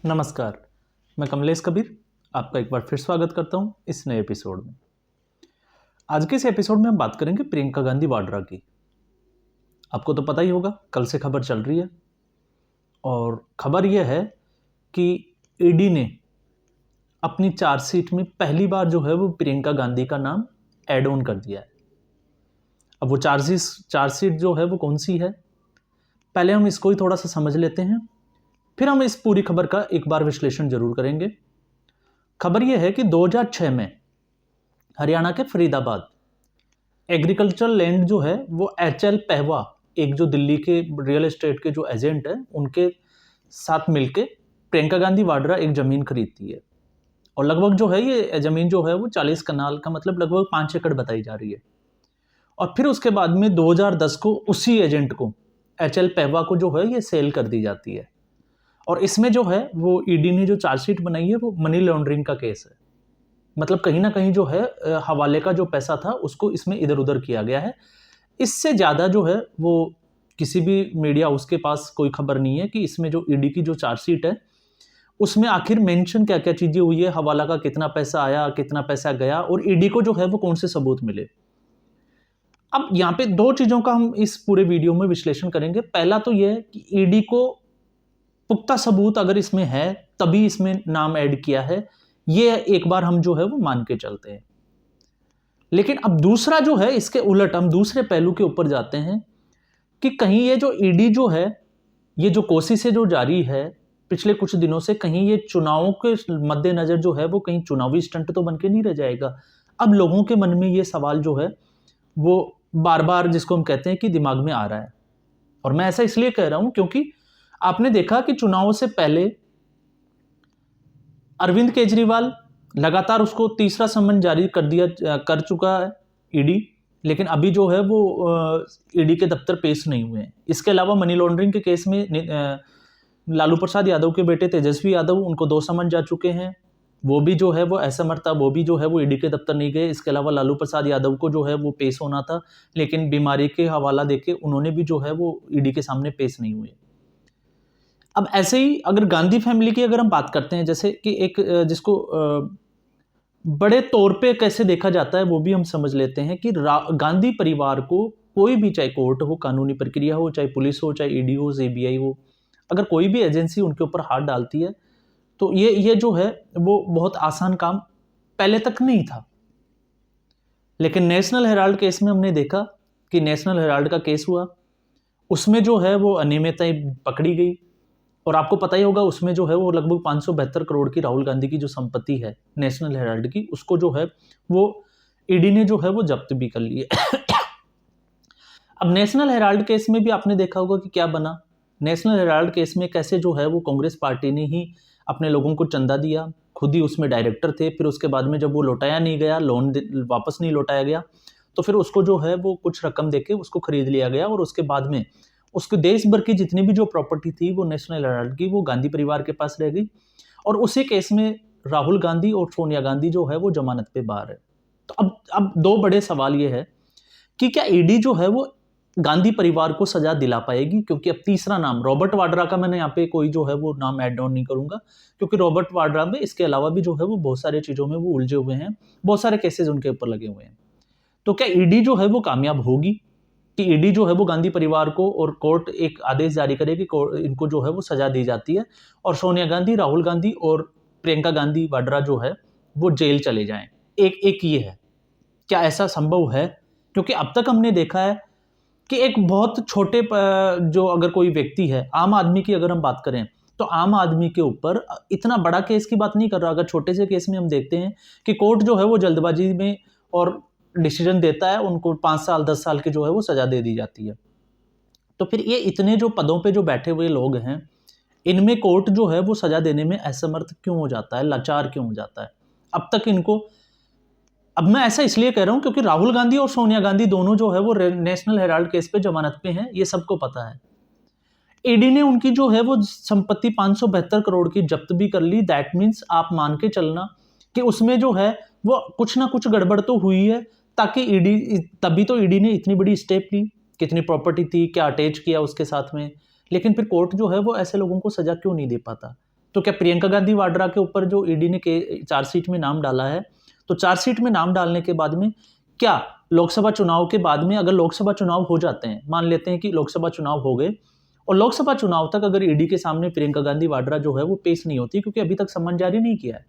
नमस्कार, मैं कमलेश कबीर आपका एक बार फिर स्वागत करता हूं इस नए एपिसोड में। आज के इस एपिसोड में हम बात करेंगे प्रियंका गांधी वाड्रा की। आपको तो पता ही होगा, कल से खबर चल रही है और खबर यह है कि ईडी ने अपनी चार्जशीट में पहली बार जो है वो प्रियंका गांधी का नाम ऐड ऑन कर दिया है। अब वो चार्जशीट जो है वो कौन सी है, पहले हम इसको ही थोड़ा सा समझ लेते हैं, फिर हम इस पूरी खबर का एक बार विश्लेषण जरूर करेंगे। खबर यह है कि 2006 में हरियाणा के फरीदाबाद एग्रीकल्चरल लैंड जो है वो एचएल पहवा, एक जो दिल्ली के रियल एस्टेट के जो एजेंट है, उनके साथ मिलके प्रियंका गांधी वाड्रा एक ज़मीन खरीदती है। और लगभग जो है ये ज़मीन जो है वो 40 कनाल का, मतलब लगभग 5 एकड़ बताई जा रही है। और फिर उसके बाद में 2010 को उसी एजेंट को, एचएल पहवा को जो है ये सेल कर दी जाती है। और इसमें जो है वो ईडी ने जो चार्जशीट बनाई है वो मनी लॉन्ड्रिंग का केस है। मतलब कहीं ना कहीं जो है हवाले का जो पैसा था उसको इसमें इधर उधर किया गया है। इससे ज़्यादा जो है वो किसी भी मीडिया हाउस के पास कोई खबर नहीं है कि इसमें जो ईडी की जो चार्जशीट है उसमें आखिर मेंशन क्या क्या चीज़ें हुई है, हवाला का कितना पैसा आया, कितना पैसा गया, और ईडी को जो है वो कौन से सबूत मिले। अब यहाँ पे दो चीज़ों का हम इस पूरे वीडियो में विश्लेषण करेंगे। पहला तो यह है कि ईडी को पुख्ता सबूत अगर इसमें है तभी इसमें नाम ऐड किया है, ये एक बार हम जो है वो मान के चलते हैं। लेकिन अब दूसरा जो है, इसके उलट हम दूसरे पहलू के ऊपर जाते हैं कि कहीं ये जो ईडी जो है, ये जो कोशिशें जो जारी है पिछले कुछ दिनों से, कहीं ये चुनावों के मद्देनजर जो है वो कहीं चुनावी स्टंट तो बन के नहीं रह जाएगा। अब लोगों के मन में ये सवाल जो है वो बार बार, जिसको हम कहते हैं कि दिमाग में आ रहा है। और मैं ऐसा इसलिए कह रहा हूं क्योंकि आपने देखा कि चुनावों से पहले अरविंद केजरीवाल लगातार उसको तीसरा सम्मन जारी कर चुका है ईडी, लेकिन अभी जो है वो ईडी के दफ्तर पेश नहीं हुए हैं। इसके अलावा मनी लॉन्ड्रिंग के केस में लालू प्रसाद यादव के बेटे तेजस्वी यादव, उनको 2 समन जा चुके हैं। वो भी जो है वो असमर्थ था, वो भी जो है वो ईडी के दफ्तर नहीं गए। इसके अलावा लालू प्रसाद यादव को जो है वो पेश होना था, लेकिन बीमारी के हवाला देके उन्होंने भी जो है वो ईडी के सामने पेश नहीं हुए। अब ऐसे ही अगर गांधी फैमिली की अगर हम बात करते हैं, जैसे कि एक जिसको बड़े तौर पे कैसे देखा जाता है वो भी हम समझ लेते हैं कि गांधी परिवार को कोई भी, चाहे कोर्ट हो, कानूनी प्रक्रिया हो, चाहे पुलिस हो, चाहे ईडी हो, सीबीआई हो, अगर कोई भी एजेंसी उनके ऊपर हाथ डालती है तो ये जो है वो बहुत आसान काम पहले तक नहीं था। लेकिन नेशनल हेराल्ड केस में हमने देखा कि नेशनल हेराल्ड का केस हुआ, उसमें जो है वो अनियमितताएं पकड़ी गई। और आपको पता ही होगा उसमें जो है वो लगभग 572 करोड़ की राहुल गांधी की जो संपत्ति है नेशनल हेराल्ड की, उसको जो है वो ईडी ने जो है वो जब्त भी कर ली है। अब नेशनल हेराल्ड केस में भी आपने देखा होगा कि क्या बना। नेशनल हेराल्ड केस में कैसे जो है वो कांग्रेस पार्टी ने ही अपने लोगों को चंदा दिया, खुद ही उसमें डायरेक्टर थे। फिर उसके बाद में जब वो लौटाया नहीं गया, लोन वापस नहीं लौटाया गया, तो फिर उसको जो है वो कुछ रकम देके उसको खरीद लिया गया। और उसके बाद में उसके देश भर की जितनी भी जो प्रॉपर्टी थी वो नेशनल हेराल्ड की, वो गांधी परिवार के पास रह गई। और उसी केस में राहुल गांधी और सोनिया गांधी जो है वो जमानत पे बाहर है। तो अब दो बड़े सवाल ये है कि क्या ईडी जो है वो गांधी परिवार को सजा दिला पाएगी, क्योंकि अब तीसरा नाम रॉबर्ट वाड्रा का, मैंने यहाँ पे कोई जो है वो नाम ऐड ऑन नहीं करूंगा, क्योंकि रॉबर्ट वाड्रा में इसके अलावा भी जो है वो बहुत सारी चीजों में वो उलझे हुए हैं, बहुत सारे केसेस उनके ऊपर लगे हुए हैं। तो क्या ईडी जो है वो कामयाब होगी कि ईडी जो है वो गांधी परिवार को, और कोर्ट एक आदेश जारी करे कि इनको जो है वो सजा दी जाती है और सोनिया गांधी, राहुल गांधी और प्रियंका गांधी वाड्रा जो है वो जेल चले जाएं? एक ये है, क्या ऐसा संभव है? क्योंकि अब तक हमने देखा है कि एक बहुत छोटे जो अगर कोई व्यक्ति है, आम आदमी की अगर हम बात करें, तो आम आदमी के ऊपर इतना बड़ा केस की बात नहीं कर रहा, अगर छोटे से केस में हम देखते हैं कि कोर्ट जो है वो जल्दबाजी में और डिसीजन देता है, उनको 5 साल 10 साल की जो है वो सजा दे दी जाती है। तो फिर ये इतने जो पदों पे जो बैठे हुए लोग हैं, इनमें कोर्ट जो है वो सजा देने में असमर्थ क्यों हो जाता है, लाचार क्यों हो जाता है अब तक इनको? अब मैं ऐसा इसलिए कह रहा हूं क्योंकि राहुल गांधी और सोनिया गांधी दोनों जो है वो नेशनल हेराल्ड केस पे जमानत पे हैं, ये सबको पता है। ईडी ने उनकी जो है वो संपत्ति 572 करोड़ की जब्त भी कर ली। दैट मीन्स आप मान के चलना कि उसमें जो है वो कुछ ना कुछ गड़बड़ तो हुई है, ताकि ईडी, तभी तो ईडी ने इतनी बड़ी स्टेप ली। कितनी प्रॉपर्टी थी, क्या अटैच किया उसके साथ में, लेकिन फिर कोर्ट जो है वो ऐसे लोगों को सजा क्यों नहीं दे पाता? तो क्या प्रियंका गांधी वाड्रा के ऊपर जो ईडी ने चार्जशीट में नाम डाला है, तो चार्जशीट में नाम डालने के बाद में क्या लोकसभा चुनाव के बाद में, अगर लोकसभा चुनाव हो जाते हैं, मान लेते हैं कि लोकसभा चुनाव हो गए और लोकसभा चुनाव तक अगर ईडी के सामने प्रियंका गांधी वाड्रा जो है वो पेश नहीं होती, क्योंकि अभी तक सम्मन जारी नहीं किया है,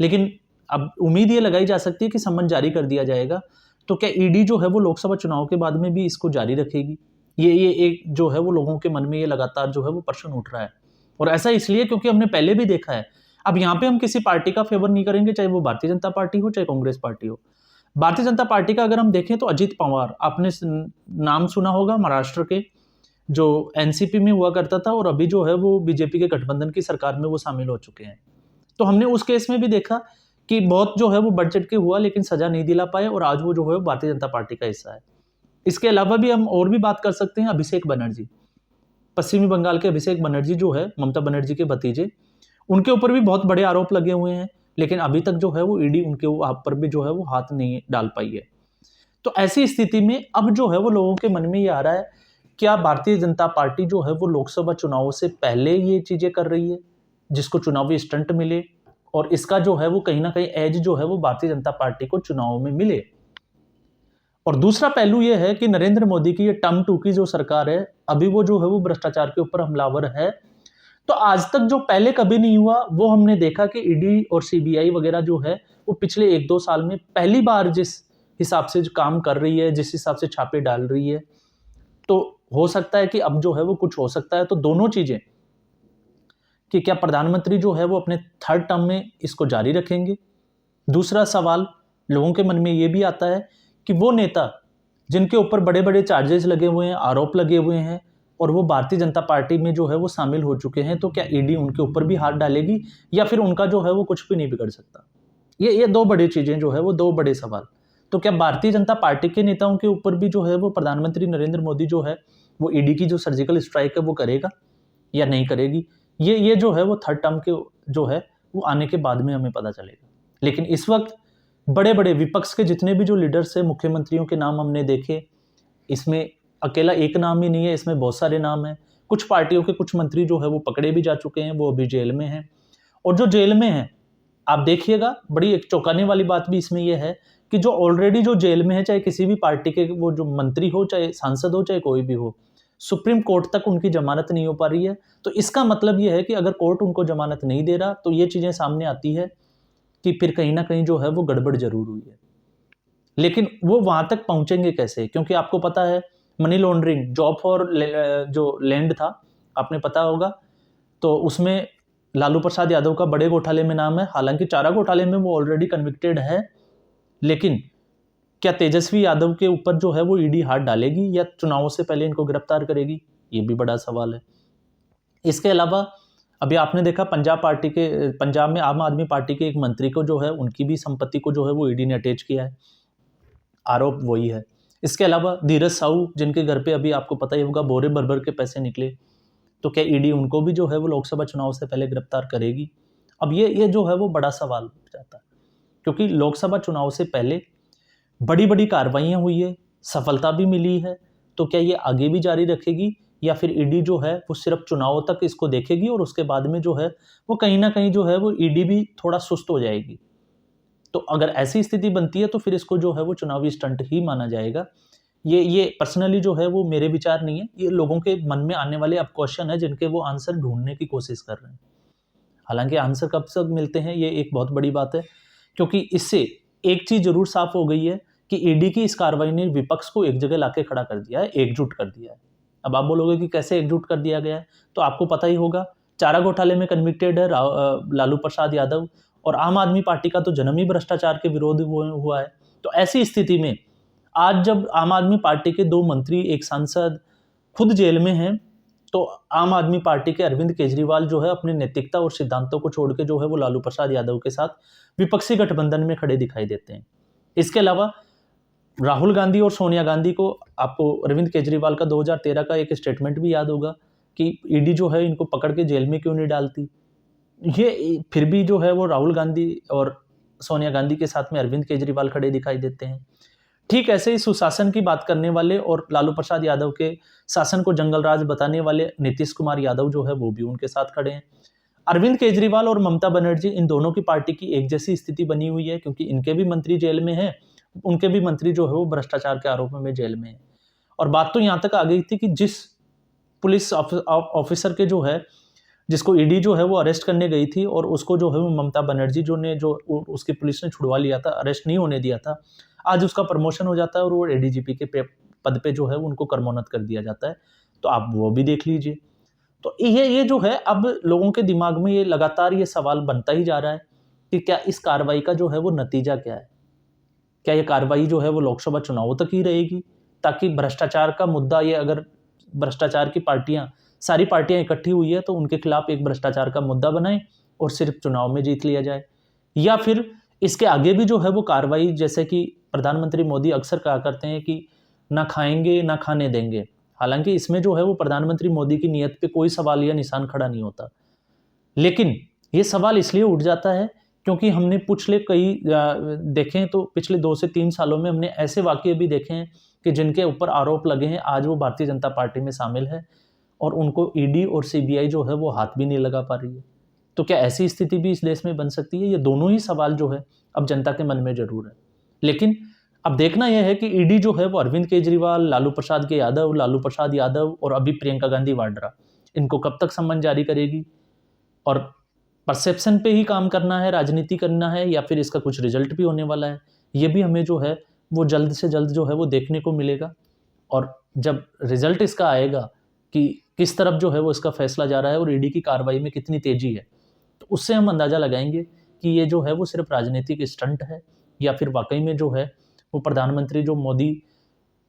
लेकिन अब उम्मीद ये लगाई जा सकती है कि सम्मन जारी कर दिया जाएगा, तो क्या ईडी जो है वो लोकसभा चुनाव के बाद में भी इसको जारी रखेगी? ये एक जो है वो लोगों के मन में ये लगातार जो है वो प्रश्न उठ रहा है। और ऐसा इसलिए क्योंकि हमने पहले भी देखा है। अब यहाँ पे हम किसी पार्टी का फेवर नहीं करेंगे, चाहे वो भारतीय जनता पार्टी हो चाहे कांग्रेस पार्टी हो। भारतीय जनता पार्टी का अगर हम देखें तो अजित पवार, आपने नाम सुना होगा, महाराष्ट्र के जो एनसीपी में हुआ करता था और अभी जो है वो बीजेपी के गठबंधन की सरकार में वो शामिल हो चुके हैं। तो हमने उस केस में भी देखा कि बहुत जो है वो बढ़ चढ़ के हुआ, लेकिन सजा नहीं दिला पाए और आज वो जो है भारतीय जनता पार्टी का हिस्सा है। इसके अलावा भी हम और भी बात कर सकते हैं, अभिषेक बनर्जी, पश्चिमी बंगाल के अभिषेक बनर्जी जो है ममता बनर्जी के भतीजे, उनके ऊपर भी बहुत बड़े आरोप लगे हुए हैं, लेकिन अभी तक जो है वो ईडी उनके ऊपर भी जो है वो हाथ नहीं डाल पाई है। तो ऐसी स्थिति में अब जो है वो लोगों के मन में ये आ रहा है, क्या भारतीय जनता पार्टी जो है वो लोकसभा चुनाव से पहले ये चीजें कर रही है जिसको चुनावी स्टंट मिले, और इसका जो है वो कहीं ना कहीं एज जो है वो भारतीय जनता पार्टी को चुनाव में मिले। और दूसरा पहलू ये है कि नरेंद्र मोदी की ये टर्म 2 की जो सरकार है, अभी वो जो है वो भ्रष्टाचार के ऊपर हमलावर है। तो आज तक जो पहले कभी नहीं हुआ वो हमने देखा कि ईडी और सीबीआई वगैरह जो है वो पिछले 1-2 साल में पहली बार जिस हिसाब से काम कर रही है, जिस हिसाब से छापे डाल रही है, तो हो सकता है कि अब जो है वो कुछ हो सकता है। तो दोनों चीजें, कि क्या प्रधानमंत्री जो है वो अपने 3rd टर्म में इसको जारी रखेंगे। दूसरा सवाल लोगों के मन में ये भी आता है कि वो नेता जिनके ऊपर बड़े बड़े चार्जेस लगे हुए हैं, आरोप लगे हुए हैं, और वो भारतीय जनता पार्टी में जो है वो शामिल हो चुके हैं, तो क्या ईडी उनके ऊपर भी हाथ डालेगी या फिर उनका जो है वो कुछ भी नहीं बिगड़ सकता? ये 2 बड़ी चीजें जो है वो 2 बड़े सवाल। तो क्या भारतीय जनता पार्टी के नेताओं के ऊपर भी जो है वो प्रधानमंत्री नरेंद्र मोदी जो है वो ईडी की जो सर्जिकल स्ट्राइक है वो करेगा या नहीं करेगी? ये जो है वो 3rd टर्म के जो है वो आने के बाद में हमें पता चलेगा। लेकिन इस वक्त बड़े बड़े विपक्ष के जितने भी जो लीडर्स है, मुख्यमंत्रियों के नाम हमने देखे, इसमें अकेला एक नाम ही नहीं है, इसमें बहुत सारे नाम हैं। कुछ पार्टियों के कुछ मंत्री जो है वो पकड़े भी जा चुके हैं, वो अभी जेल में हैं। और जो जेल में हैं, आप देखिएगा, बड़ी एक चौंकाने वाली बात भी इसमें यह है कि जो ऑलरेडी जो जेल में है, चाहे किसी भी पार्टी के वो जो मंत्री हो, चाहे सांसद हो, चाहे कोई भी हो, सुप्रीम कोर्ट तक उनकी जमानत नहीं हो पा रही है। तो इसका मतलब यह है कि अगर कोर्ट उनको जमानत नहीं दे रहा तो ये चीजें सामने आती है कि फिर कहीं ना कहीं जो है वो गड़बड़ जरूर हुई है। लेकिन वो वहां तक पहुंचेंगे कैसे? क्योंकि आपको पता है मनी लॉन्ड्रिंग, जॉब फॉर जो लैंड था, आपने पता होगा, तो उसमें लालू प्रसाद यादव का बड़े घोटाले में नाम है। हालांकि चारा घोटाले में वो ऑलरेडी कन्विक्टेड है, लेकिन क्या तेजस्वी यादव के ऊपर जो है वो ईडी हाथ डालेगी या चुनावों से पहले इनको गिरफ्तार करेगी? ये भी बड़ा सवाल है। इसके अलावा अभी आपने देखा पंजाब में आम आदमी पार्टी के एक मंत्री को जो है उनकी भी संपत्ति को जो है वो ईडी ने अटैच किया है, आरोप वही है। इसके अलावा धीरज साहू, जिनके घर पे अभी आपको पता ही होगा बोरे भर के पैसे निकले, तो क्या ईडी उनको भी जो है वो लोकसभा चुनाव से पहले गिरफ्तार करेगी? अब ये जो है वो बड़ा सवाल हो जाता है, क्योंकि लोकसभा चुनाव से पहले बड़ी बड़ी कार्रवाइयां हुई है, सफलता भी मिली है, तो क्या ये आगे भी जारी रखेगी या फिर ईडी जो है वो सिर्फ चुनावों तक इसको देखेगी और उसके बाद में जो है वो कहीं ना कहीं जो है वो ईडी भी थोड़ा सुस्त हो जाएगी? तो अगर ऐसी स्थिति बनती है तो फिर इसको जो है वो चुनावी स्टंट ही माना जाएगा। ये पर्सनली जो है वो मेरे विचार नहीं है, ये लोगों के मन में आने वाले अब क्वेश्चन है जिनके वो आंसर ढूंढने की कोशिश कर रहे हैं। हालांकि आंसर कब तक मिलते हैं ये एक बहुत बड़ी बात है, क्योंकि इससे एक चीज जरूर साफ हो गई है कि ईडी की इस कार्रवाई ने विपक्ष को एक जगह लाके खड़ा कर दिया है, एकजुट कर दिया है। अब आप बोलोगे कि कैसे एकजुट कर दिया गया है, तो आपको पता ही होगा, चारा घोटाले में कन्विक्टेड है लालू प्रसाद यादव, और आम आदमी पार्टी का तो जन्म ही भ्रष्टाचार के विरोध हुआ है। तो ऐसी स्थिति में आज जब आम आदमी पार्टी के 2 मंत्री, एक सांसद खुद जेल में हैं, तो आम आदमी पार्टी के अरविंद केजरीवाल जो है अपनी नैतिकता और सिद्धांतों को छोड़ के जो है वो लालू प्रसाद यादव के साथ विपक्षी गठबंधन में खड़े दिखाई देते हैं। इसके अलावा राहुल गांधी और सोनिया गांधी को, आपको अरविंद केजरीवाल का 2013 का एक स्टेटमेंट भी याद होगा कि ईडी जो है इनको पकड़ के जेल में क्यों नहीं डालती। ये फिर भी जो है वो राहुल गांधी और सोनिया गांधी के साथ में अरविंद केजरीवाल खड़े दिखाई देते हैं। ठीक ऐसे ही सुशासन की बात करने वाले और लालू प्रसाद यादव के शासन को जंगल राज बताने वाले नीतीश कुमार यादव जो है वो भी उनके साथ खड़े हैं। अरविंद केजरीवाल और ममता बनर्जी, इन दोनों की पार्टी की एक जैसी स्थिति बनी हुई है, क्योंकि इनके भी मंत्री जेल में हैं, उनके भी मंत्री जो है वो भ्रष्टाचार के आरोपों में जेल में है। और बात तो यहाँ तक आ गई थी कि जिस पुलिस ऑफिसर के जो है, जिसको ईडी जो है वो अरेस्ट करने गई थी और उसको जो है वो ममता बनर्जी जो उसकी पुलिस ने छुड़वा लिया था, अरेस्ट नहीं होने दिया था, आज उसका प्रमोशन हो जाता है और वो एडीजीपी के पद पे जो है उनको कर्मोन्नत कर दिया जाता है। तो आप वो भी देख लीजिए। तो ये जो है, अब लोगों के दिमाग में ये लगातार ये सवाल बनता ही जा रहा है कि क्या इस कार्रवाई का जो है वो नतीजा क्या है? क्या ये कार्रवाई जो है वो लोकसभा चुनावों तक ही रहेगी, ताकि भ्रष्टाचार का मुद्दा, ये अगर भ्रष्टाचार की सारी पार्टियां इकट्ठी हुई है तो उनके खिलाफ एक भ्रष्टाचार का मुद्दा बनाए और सिर्फ चुनाव में जीत लिया जाए? या फिर इसके आगे भी जो है वो कार्रवाई, जैसे कि प्रधानमंत्री मोदी अक्सर कहा करते हैं कि ना खाएंगे ना खाने देंगे, हालांकि इसमें जो है वो प्रधानमंत्री मोदी की नीयत पे कोई सवाल या निशान खड़ा नहीं होता, लेकिन ये सवाल इसलिए उठ जाता है क्योंकि हमने देखें तो पिछले 2 से 3 सालों में हमने ऐसे वाकये भी देखे हैं कि जिनके ऊपर आरोप लगे हैं, आज वो भारतीय जनता पार्टी में शामिल है और उनको ईडी और सीबीआई जो है वो हाथ भी नहीं लगा पा रही है। तो क्या ऐसी स्थिति भी इस देश में बन सकती है? ये दोनों ही सवाल जो है अब जनता के मन में जरूर है। लेकिन अब देखना यह है कि ईडी जो है वो अरविंद केजरीवाल, लालू प्रसाद यादव और अभी प्रियंका गांधी वाड्रा, इनको कब तक सम्मन जारी करेगी, और परसेप्शन पे ही काम करना है, राजनीति करना है, या फिर इसका कुछ रिजल्ट भी होने वाला है, ये भी हमें जो है वो जल्द से जल्द जो है वो देखने को मिलेगा। और जब रिजल्ट इसका आएगा कि किस तरफ जो है वो इसका फैसला जा रहा है और ईडी की कार्रवाई में कितनी तेजी है, तो उससे हम अंदाजा लगाएंगे कि ये जो है वो सिर्फ राजनीतिक स्टंट है या फिर वाकई में जो है वो प्रधानमंत्री जो मोदी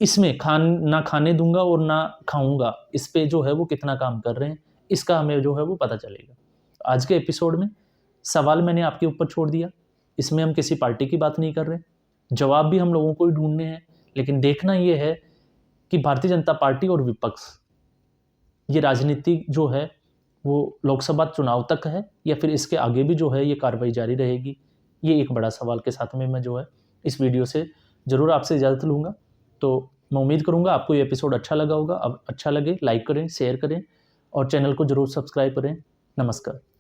इसमें ना खाने दूंगा और ना खाऊंगा, इस पे जो है वो कितना काम कर रहे हैं, इसका हमें जो है वो पता चलेगा। आज के एपिसोड में सवाल मैंने आपके ऊपर छोड़ दिया, इसमें हम किसी पार्टी की बात नहीं कर रहे, जवाब भी हम लोगों को ही ढूंढने हैं, लेकिन देखना ये है कि भारतीय जनता पार्टी और विपक्ष, ये राजनीति जो है वो लोकसभा चुनाव तक है या फिर इसके आगे भी जो है ये कार्रवाई जारी रहेगी। ये एक बड़ा सवाल के साथ में मैं जो है इस वीडियो से ज़रूर आपसे इजाज़त लूँगा। तो मैं उम्मीद करूँगा आपको ये एपिसोड अच्छा लगा होगा। अब अच्छा लगे लाइक करें, शेयर करें और चैनल को ज़रूर सब्सक्राइब करें। नमस्कार।